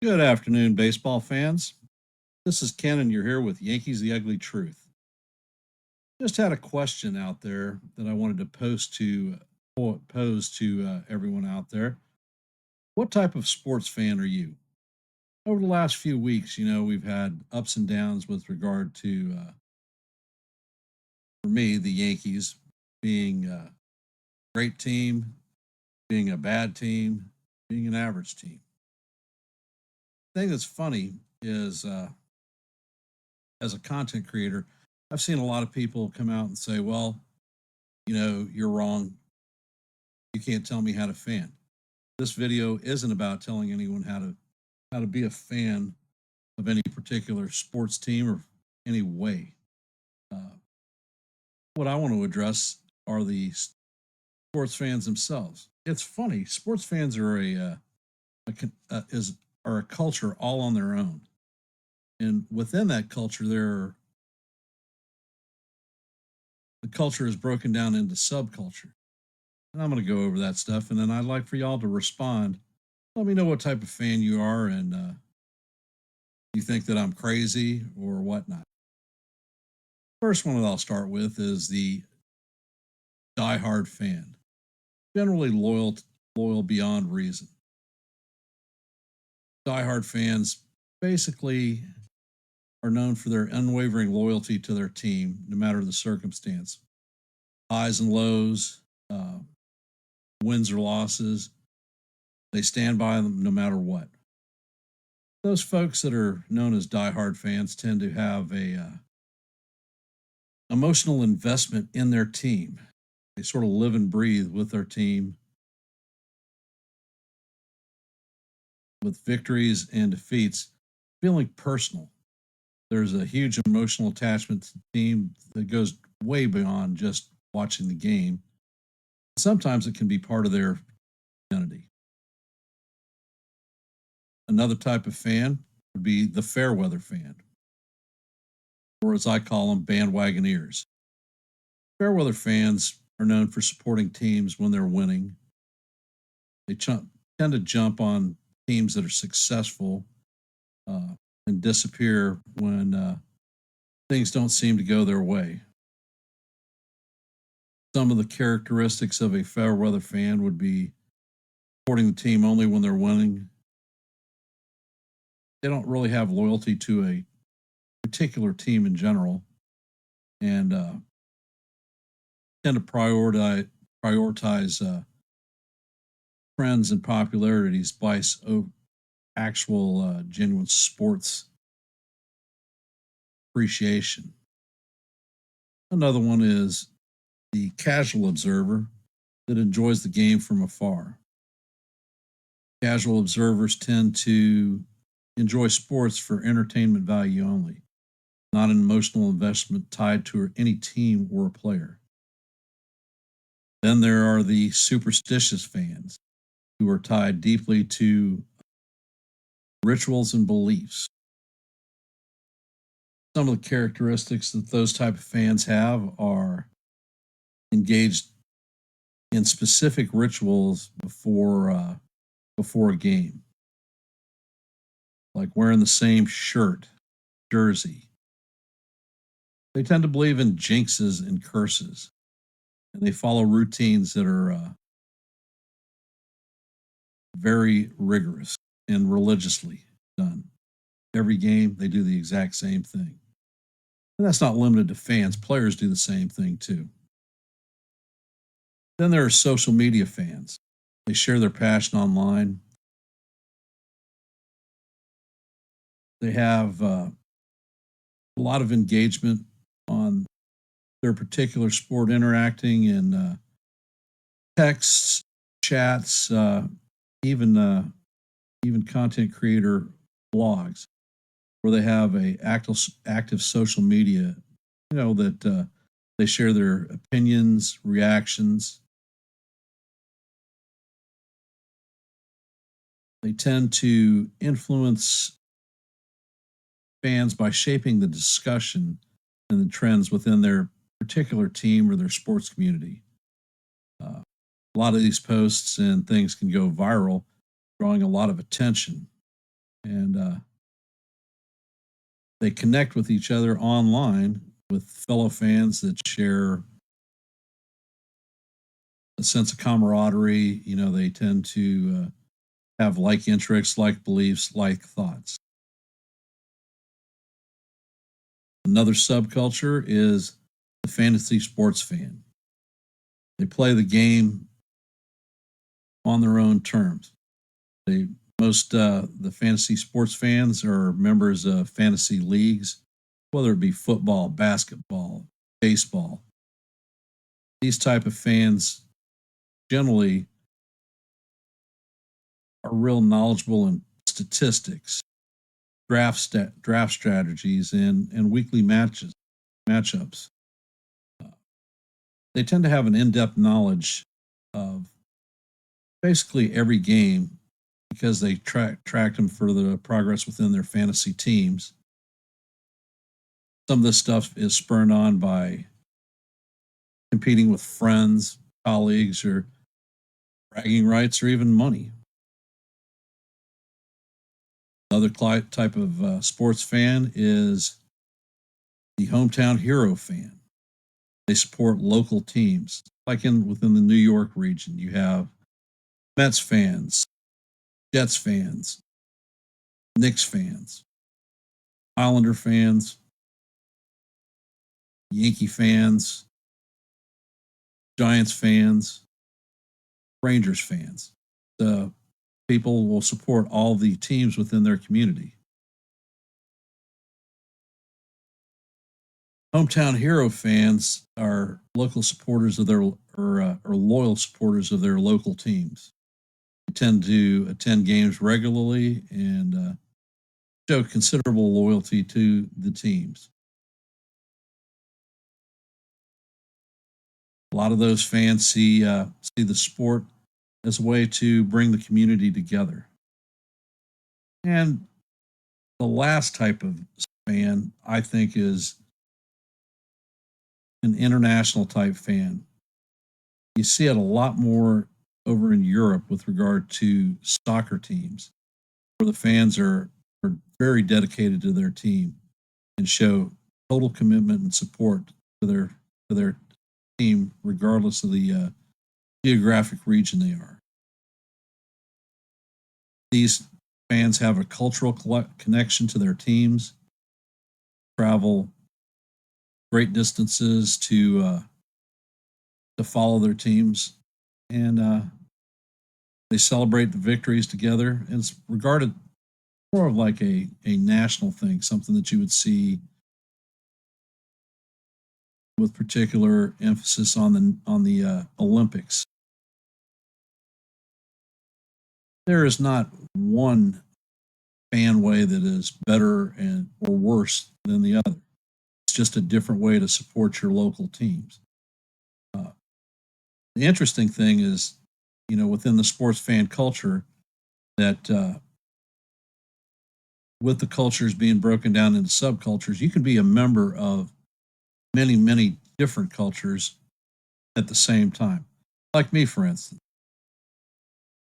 Good afternoon, baseball fans. This is Ken, and you're here with Yankees The Ugly Truth. Just had a question out there that I wanted to pose to everyone out there. What type of sports fan are you? Over the last few weeks, we've had ups and downs with regard to, for me, the Yankees being a great team, being a bad team, being an average team. The thing that's funny is, as a content creator, I've seen a lot of people come out and say, well, you're wrong. You can't tell me how to fan. This video isn't about telling anyone how to be a fan of any particular sports team or any way. Uh, what I want to address are the sports fans themselves. It's funny. Sports fans are a con- is are a culture all on their own, and within that culture, the culture is broken down into subculture. And I'm going to go over that stuff, and then I'd like for y'all to respond. Let me know what type of fan you are, and you think that I'm crazy or whatnot. First one that I'll start with is the diehard fan, generally loyal beyond reason. Diehard fans basically are known for their unwavering loyalty to their team, no matter the circumstance, highs and lows, wins or losses. They stand by them no matter what. Those folks that are known as diehard fans tend to have a emotional investment in their team. They sort of live and breathe with their team, with victories and defeats feeling personal. There's a huge emotional attachment to the team that goes way beyond just watching the game. Sometimes it can be part of their identity. Another type of fan would be the fair weather fan, or as I call them, bandwagoneers. Fairweather fans are known for supporting teams when they're winning. They tend to jump on teams that are successful and disappear when things don't seem to go their way. Some of the characteristics of a Fairweather fan would be supporting the team only when they're winning. They don't really have loyalty to a particular team in general, and tend to prioritize trends and popularities by actual genuine sports appreciation. Another one is the casual observer that enjoys the game from afar. Casual observers tend to enjoy sports for entertainment value only, not an emotional investment tied to any team or a player. Then there are the superstitious fans who are tied deeply to rituals and beliefs. Some of the characteristics that those type of fans have are engaged in specific rituals before a game, like wearing the same shirt, jersey. They tend to believe in jinxes and curses, and they follow routines that are very rigorous and religiously done. Every game, they do the exact same thing. And that's not limited to fans, players do the same thing too. Then there are social media fans. They share their passion online. They have a lot of engagement on their particular sport, interacting in texts, chats, even even content creator blogs, where they have a active social media. That they share their opinions, reactions. They tend to influence fans by shaping the discussion and the trends within their particular team or their sports community. A lot of these posts and things can go viral, drawing a lot of attention. and they connect with each other online with fellow fans that share a sense of camaraderie. They tend to have like interests, like beliefs, like thoughts. Another subculture is the fantasy sports fan. They play the game on their own terms. They most The fantasy sports fans are members of fantasy leagues, whether it be football, basketball, baseball. These type of fans generally are real knowledgeable in statistics, draft strategies, and weekly matchups. They tend to have an in-depth knowledge of basically every game because they track them for the progress within their fantasy teams. Some of this stuff is spurred on by competing with friends, colleagues, or bragging rights, or even money. Another type of sports fan is the hometown hero fan. They support local teams, like in within the New York region. You have Mets fans, Jets fans, Knicks fans, Islander fans, Yankee fans, Giants fans, Rangers fans. The people will support all the teams within their community. Hometown hero fans are local supporters of their or loyal supporters of their local teams. They tend to attend games regularly and show considerable loyalty to the teams. A lot of those fans see the sport as a way to bring the community together. And the last type of fan, I think, is an international type fan. You see it a lot more over in Europe with regard to soccer teams, where the fans are very dedicated to their team and show total commitment and support to their team, regardless of the geographic region they are. These fans have a cultural connection to their teams, travel great distances to follow their teams, and they celebrate the victories together. And it's regarded more of like a national thing, something that you would see with particular emphasis on the Olympics. There is not one fan way that is better and or worse than the other. It's just a different way to support your local teams. Uh, the interesting thing is, within the sports fan culture, that with the cultures being broken down into subcultures, you can be a member of many, many different cultures at the same time. Like me, for instance,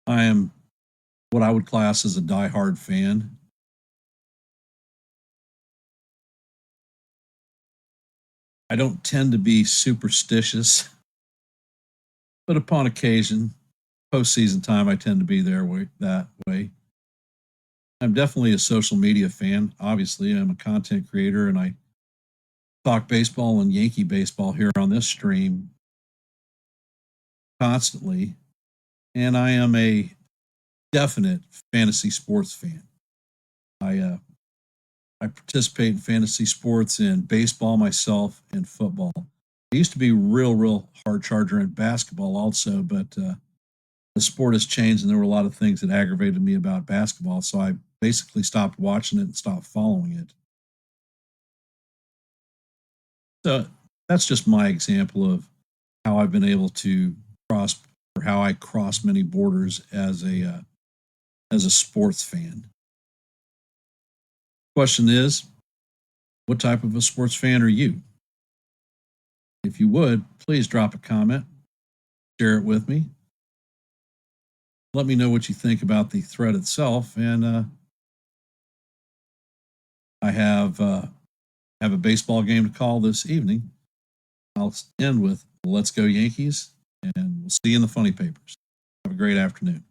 I am what I would class as a diehard fan. I don't tend to be superstitious, but upon occasion, postseason time, I tend to be that way. I'm definitely a social media fan. Obviously, I'm a content creator and I talk baseball and Yankee baseball here on this stream constantly. And I am a definite fantasy sports fan. I uh, I participate in fantasy sports in baseball myself and football. I used to be real hard charger in basketball also, but the sport has changed and there were a lot of things that aggravated me about basketball. So I basically stopped watching it and stopped following it. So that's just my example of how I've been able to cross or how I cross many borders as a sports fan. Question is, what type of a sports fan are you? If you would, please drop a comment, share it with me. Let me know what you think about the thread itself, and I have a baseball game to call this evening. I'll end with "Let's go Yankees," and we'll see you in the funny papers. Have a great afternoon.